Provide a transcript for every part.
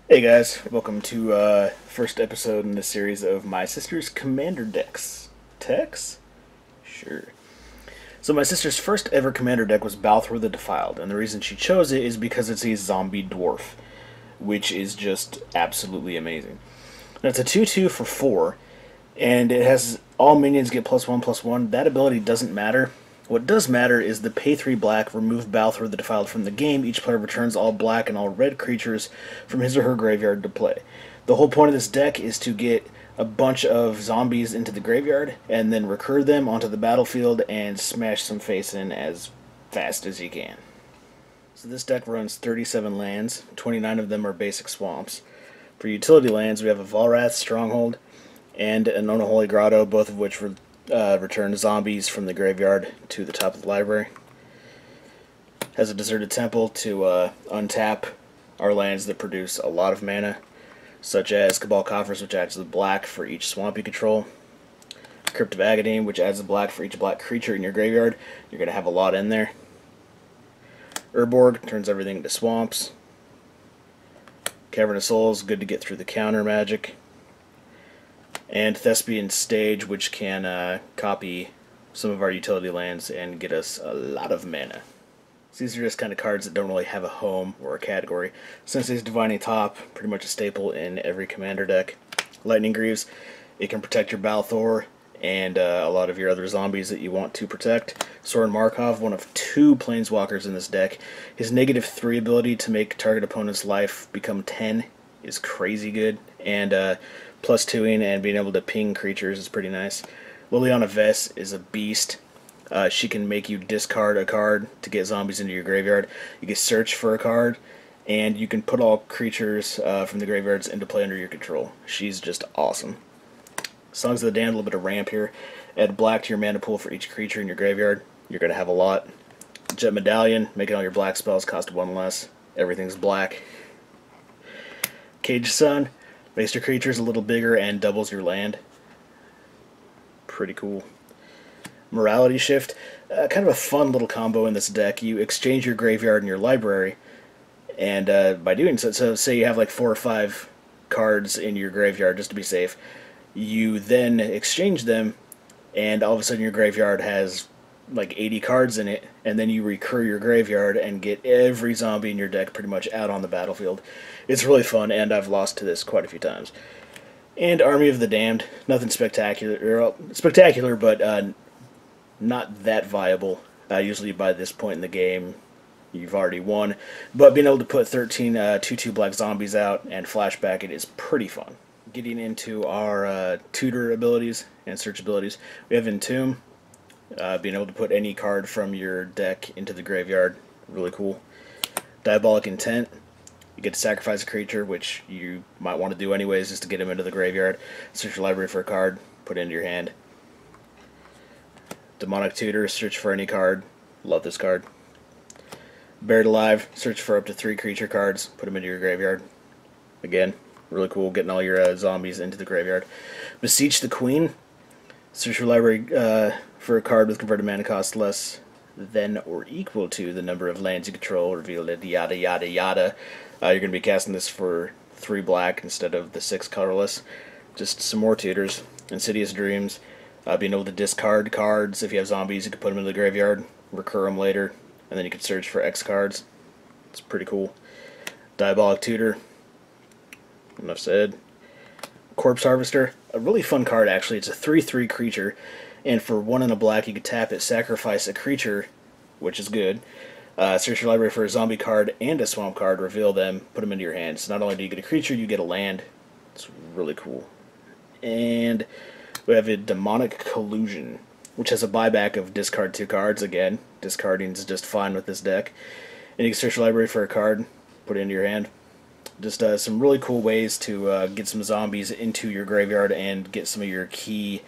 Hey guys, welcome to first episode in the series of my sister's commander decks. Decks? Sure. So my sister's first ever commander deck was Balthor the Defiled, and the reason she chose it is because it's a zombie dwarf, which is just absolutely amazing. Now it's a 2/2 for 4, and it has all minions get +1/+1. That ability doesn't matter. What does matter is the pay 3 black, remove Balthor the Defiled from the game. Each player returns all black and all red creatures from his or her graveyard to play. The whole point of this deck is to get a bunch of zombies into the graveyard and then recur them onto the battlefield and smash some face in as fast as you can. So this deck runs 37 lands, 29 of them are basic swamps. For utility lands, we have a Valrath Stronghold and an Unholy Grotto, both of which return zombies from the graveyard to the top of the library. Has a Deserted Temple to untap our lands that produce a lot of mana, such as Cabal Coffers, which adds the black for each swamp you control. Crypt of Agadine, which adds the black for each black creature in your graveyard. You're going to have a lot in there. Urborg turns everything into swamps. Cavern of Souls, good to get through the counter magic. And Thespian Stage, which can copy some of our utility lands and get us a lot of mana. So these are just kind of cards that don't really have a home or a category. Sensei's Divining Top, pretty much a staple in every commander deck. Lightning Greaves, it can protect your Balthor and a lot of your other zombies that you want to protect. Soren Markov, one of 2 planeswalkers in this deck. His -3 ability to make target opponent's life become 10 is crazy good, and +2ing and being able to ping creatures is pretty nice. Liliana Vess is a beast. She can make you discard a card to get zombies into your graveyard. You can search for a card, and you can put all creatures from the graveyards into play under your control. She's just awesome. Songs of the Damned, a little bit of ramp here. Add black to your mana pool for each creature in your graveyard. You're going to have a lot. Jet Medallion, making all your black spells cost 1 less. Everything's black. Cage Sun, makes your creatures a little bigger and doubles your land. Pretty cool. Morality Shift, kind of a fun little combo in this deck. You exchange your graveyard and your library, and by doing so say you have like 4 or 5 cards in your graveyard just to be safe, you then exchange them, and all of a sudden your graveyard has like 80 cards in it, and then you recur your graveyard and get every zombie in your deck pretty much out on the battlefield. It's really fun, and I've lost to this quite a few times. And Army of the Damned, nothing spectacular, but not that viable. Usually by this point in the game, you've already won. But being able to put 13 2/2 black zombies out and flashback it is pretty fun. Getting into our tutor abilities and search abilities, we have Entomb, being able to put any card from your deck into the graveyard, really cool. Diabolic Intent, you get to sacrifice a creature, which you might want to do anyways just to get him into the graveyard. Search your library for a card, put it into your hand. Demonic Tutor, search for any card, love this card. Buried Alive, search for up to 3 creature cards, put them into your graveyard. Again, really cool, getting all your zombies into the graveyard. Beseech the Queen, search your library for a card with converted mana cost less than or equal to the number of lands you control, reveal it, yada yada yada. You're going to be casting this for 3 black instead of the 6 colorless. Just some more tutors. Insidious Dreams, being able to discard cards. If you have zombies, you can put them in the graveyard, recur them later, and then you can search for X cards. It's pretty cool. Diabolic Tutor, enough said. Corpse Harvester, a really fun card actually. It's a 3/3 creature, and for 1 and a black you can tap it, sacrifice a creature, which is good. Search your library for a zombie card and a swamp card, reveal them, put them into your hand. So not only do you get a creature, you get a land. It's really cool. And we have a Demonic Collusion, which has a buyback of discard 2 cards. Again, discarding is just fine with this deck. And you can search your library for a card, put it into your hand. Just some really cool ways to get some zombies into your graveyard and get some of your key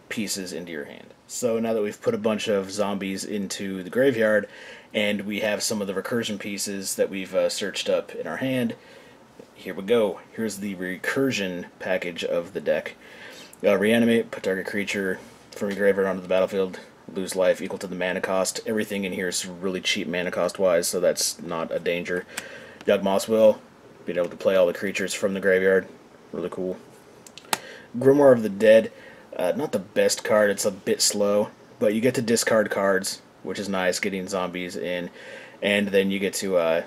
pieces into your hand. So now that we've put a bunch of zombies into the graveyard and we have some of the recursion pieces that we've searched up in our hand, here we go. Here's the recursion package of the deck. Reanimate, put target creature from your graveyard onto the battlefield, lose life equal to the mana cost. Everything in here is really cheap mana cost wise, so that's not a danger. Yawgmoth's Will, being able to play all the creatures from the graveyard. Really cool. Grimoire of the Dead, not the best card, it's a bit slow, but you get to discard cards, which is nice, getting zombies in, and then you get to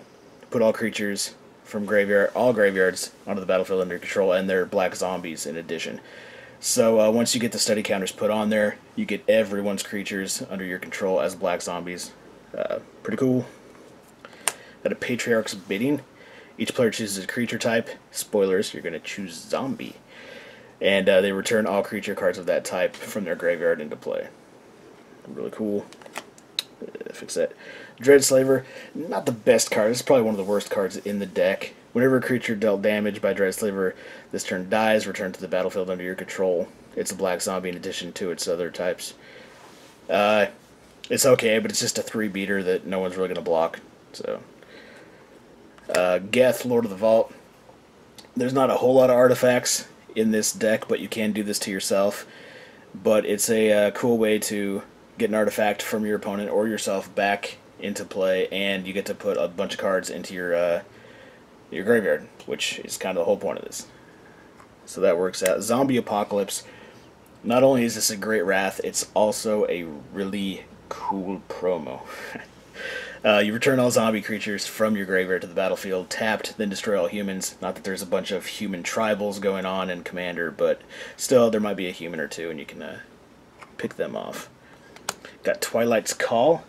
put all creatures from all graveyards onto the battlefield under your control, and they're black zombies in addition. So once you get the study counters put on there, you get everyone's creatures under your control as black zombies. Pretty cool. At a Patriarch's Bidding, each player chooses a creature type. Spoilers, you're going to choose zombie. And they return all creature cards of that type from their graveyard into play. Really cool. Fix that. Dreadslaver, not the best card. This is probably one of the worst cards in the deck. Whenever a creature dealt damage by Dreadslaver this turn dies, return to the battlefield under your control. It's a black zombie in addition to its other types. It's okay, but it's just a 3-beater that no one's really going to block. So, Geth, Lord of the Vault. There's not a whole lot of artifacts in this deck, but you can do this to yourself. But it's a cool way to get an artifact from your opponent or yourself back into play, and you get to put a bunch of cards into your graveyard, which is kind of the whole point of this. So that works out. Zombie Apocalypse. Not only is this a great wrath, it's also a really cool promo. You return all zombie creatures from your graveyard to the battlefield, tapped, then destroy all humans. Not that there's a bunch of human tribals going on in Commander, but still there might be a human or two, and you can pick them off. Got Twilight's Call.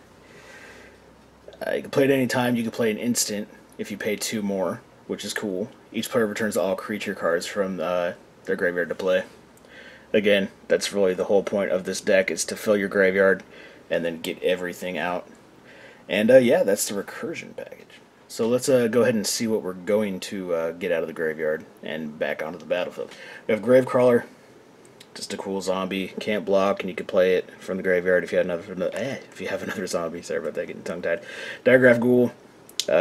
You can play it any time. You can play an instant if you pay 2 more, which is cool. Each player returns all creature cards from their graveyard to play. Again, that's really the whole point of this deck, is to fill your graveyard and then get everything out. And yeah, that's the Recursion package. So let's go ahead and see what we're going to get out of the graveyard and back onto the battlefield. We have Gravecrawler, just a cool zombie, can't block, and you can play it from the graveyard if you have another zombie. Sorry about that, getting tongue-tied. Digraph Ghoul,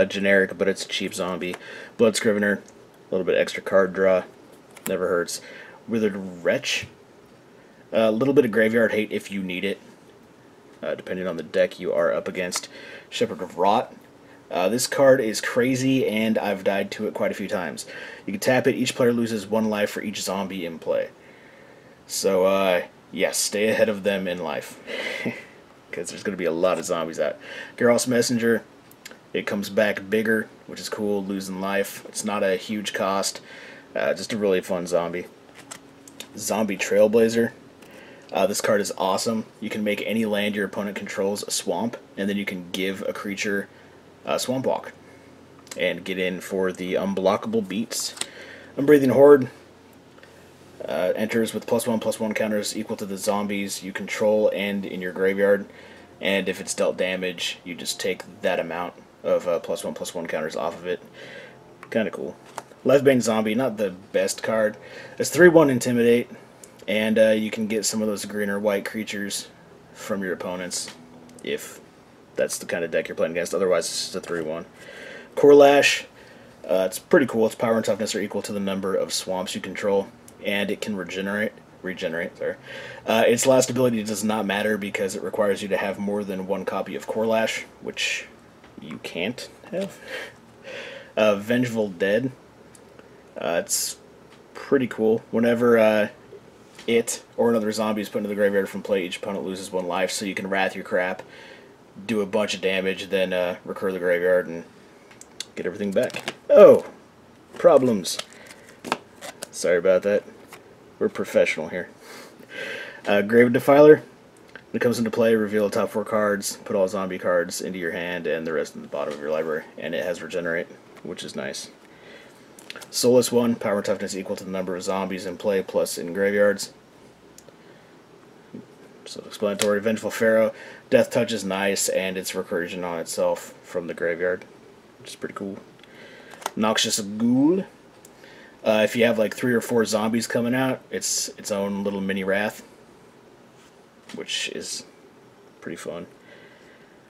generic, but it's a cheap zombie. Blood Scrivener, a little bit extra card draw, never hurts. Withered Wretch, a little bit of graveyard hate if you need it, depending on the deck you are up against. Shepherd of Rot. This card is crazy, and I've died to it quite a few times. You can tap it. Each player loses 1 life for each zombie in play. So, yes, stay ahead of them in life, because there's going to be a lot of zombies out. Geralt's Messenger. It comes back bigger, which is cool, losing life. It's not a huge cost. Just a really fun zombie. Zombie Trailblazer. This card is awesome. You can make any land your opponent controls a swamp, and then you can give a creature Swamp Walk and get in for the unblockable beats. Unbreathing Horde enters with +1/+1 counters equal to the zombies you control and in your graveyard, and if it's dealt damage, you just take that amount of +1/+1 counters off of it. Kind of cool. Left-Bang Zombie, not the best card. It's 3/1 Intimidate, and you can get some of those green or white creatures from your opponents if that's the kind of deck you're playing against. Otherwise, it's just a 3/1. Corlash, it's pretty cool. Its power and toughness are equal to the number of swamps you control, and it can regenerate. Its last ability does not matter because it requires you to have more than 1 copy of Corlash, which you can't have. Vengeful Dead. It's pretty cool. Whenever it or another zombie is put into the graveyard from play, each opponent loses 1 life, so you can wrath your crap, do a bunch of damage, then recur the graveyard and get everything back. Oh! Problems. Sorry about that. We're professional here. Grave Defiler. When it comes into play, reveal the top 4 cards, put all zombie cards into your hand and the rest in the bottom of your library, and it has Regenerate, which is nice. Soulless One, power and toughness equal to the number of zombies in play plus in graveyards. Self-explanatory. Vengeful Pharaoh, Death Touch is nice, and it's recursion on itself from the graveyard, which is pretty cool. Noxious Ghoul. If you have like 3 or 4 zombies coming out, it's its own little mini wrath, which is pretty fun.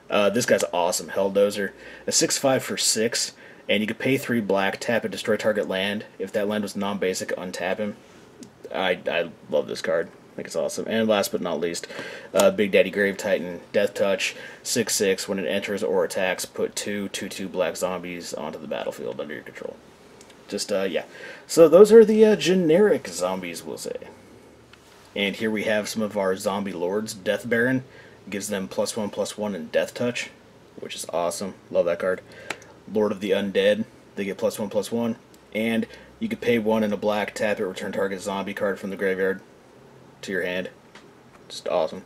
This guy's awesome. Helldozer. A 6/5 for 6, and you can pay 3 black, tap it, destroy target land. If that land was non-basic, untap him. I love this card. I think it's awesome. And last but not least, Big Daddy Grave Titan. Death Touch, 6/6. When it enters or attacks, put 2/2/2 black zombies onto the battlefield under your control. Just, yeah. So those are the generic zombies, we'll say. And here we have some of our zombie lords. Death Baron gives them +1/+1 and Death Touch, which is awesome. Love that card. Lord of the Undead, they get +1/+1. And you could pay 1 in a black, tap it, return target zombie card from the graveyard to your hand. Just awesome.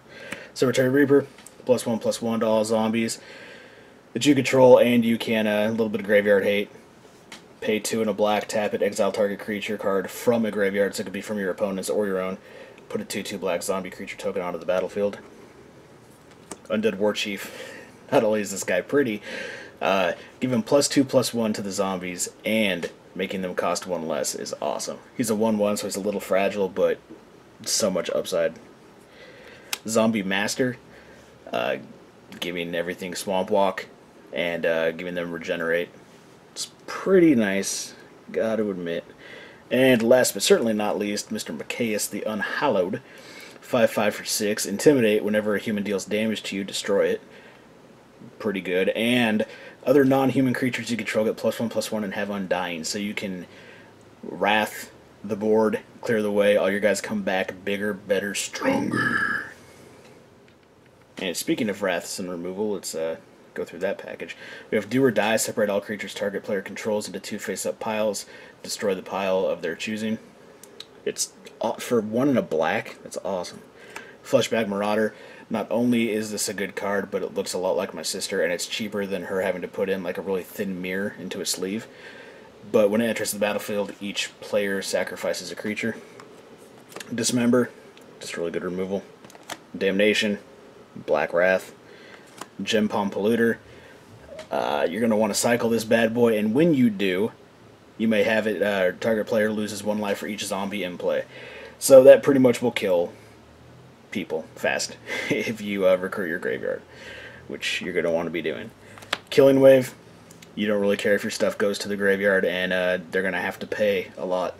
Cemetery Reaper, +1/+1 to all zombies that you control, and you can, a little bit of graveyard hate. Pay 2 in a black, tap it, exile target creature card from a graveyard, so it could be from your opponent's or your own. Put a 2/2 black zombie creature token onto the battlefield. Undead War Chief. Not only is this guy pretty, give him +2/+1 to the zombies, and making them cost 1 less is awesome. He's a 1/1, so he's a little fragile, but so much upside. Zombie Master, giving everything Swamp Walk, and giving them Regenerate. It's pretty nice, gotta admit. And last but certainly not least, Mr. Macaius the Unhallowed. 5/5 for 6. Intimidate. Whenever a human deals damage to you, destroy it. Pretty good. And other non-human creatures you control get +1/+1 and have Undying. So you can Wrath the board, clear the way, all your guys come back bigger, better, stronger. And speaking of Wraths and removal, let's go through that package. We have Do or Die. Separate all creatures target player controls into 2 face-up piles. Destroy the pile of their choosing. It's for 1 in a black. That's awesome. Fleshbag Marauder. Not only is this a good card, but it looks a lot like my sister, and it's cheaper than her having to put in like a really thin mirror into a sleeve. But when it enters the battlefield, each player sacrifices a creature. Dismember. Just really good removal. Damnation. Black Wrath. Gem Palm Polluter. You're going to want to cycle this bad boy, and when you do, you may have it, target player loses 1 life for each zombie in play. So that pretty much will kill people fast if you recruit your graveyard, which you're going to want to be doing. Killing Wave. You don't really care if your stuff goes to the graveyard, and they're going to have to pay a lot,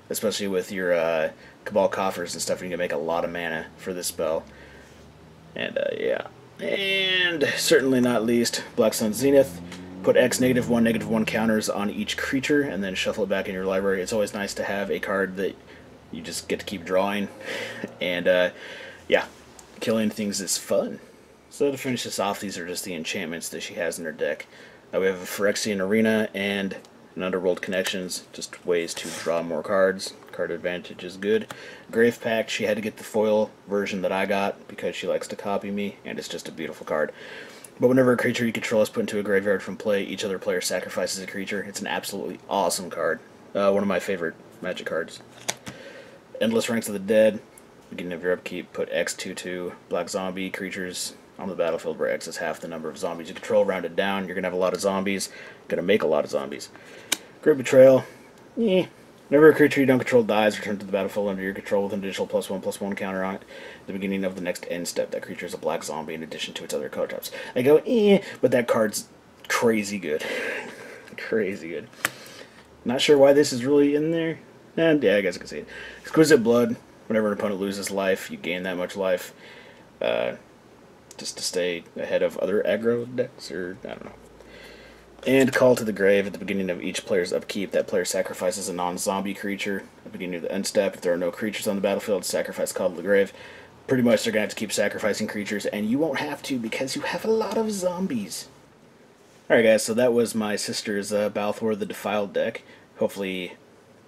especially with your Cabal Coffers and stuff. You can make a lot of mana for this spell. And yeah. And certainly not least, Black Sun Zenith. Put X -1, -1 counters on each creature, and then shuffle it back in your library. It's always nice to have a card that you just get to keep drawing. And yeah, killing things is fun. So to finish this off, these are just the enchantments that she has in her deck. We have a Phyrexian Arena and an Underworld Connections, just ways to draw more cards. Card advantage is good. Grave Pact, she had to get the foil version that I got because she likes to copy me, and it's just a beautiful card. But whenever a creature you control is put into a graveyard from play, each other player sacrifices a creature. It's an absolutely awesome card. One of my favorite Magic cards. Endless Ranks of the Dead. Beginning of your upkeep, put X 2/2 Black Zombie creatures on the battlefield where X is half the number of zombies you control. Rounded down, you're going to have a lot of zombies. Going to make a lot of zombies. Great Betrayal. Whenever a creature you don't control dies, return to the battlefield under your control with an additional +1/+1 counter on it. At the beginning of the next end step, that creature is a black zombie in addition to its other color types. I go, but that card's crazy good. Crazy good. Not sure why this is really in there. And yeah, I guess I can see it. Exquisite Blood. Whenever an opponent loses life, you gain that much life. Just to stay ahead of other aggro decks, or I don't know. And Call to the Grave. At the beginning of each player's upkeep, that player sacrifices a non-zombie creature. At the beginning of the end step, if there are no creatures on the battlefield, sacrifice Call to the Grave. Pretty much they're going to have to keep sacrificing creatures, and you won't have to because you have a lot of zombies. Alright guys, so that was my sister's Balthor the Defiled deck. Hopefully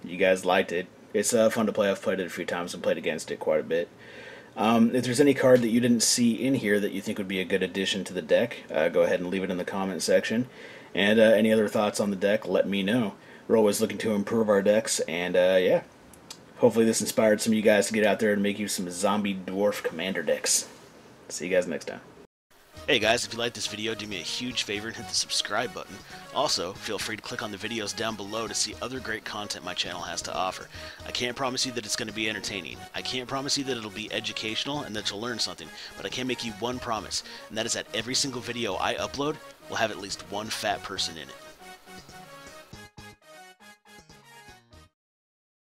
you guys liked it. It's fun to play. I've played it a few times and played against it quite a bit. If there's any card that you didn't see in here that you think would be a good addition to the deck, go ahead and leave it in the comment section. And any other thoughts on the deck, let me know. We're always looking to improve our decks, and yeah. Hopefully this inspired some of you guys to get out there and make you some zombie dwarf commander decks. See you guys next time. Hey guys, if you liked this video, do me a huge favor and hit the subscribe button. Also, feel free to click on the videos down below to see other great content my channel has to offer. I can't promise you that it's going to be entertaining. I can't promise you that it'll be educational and that you'll learn something, but I can make you one promise, and that is that every single video I upload will have at least one fat person in it.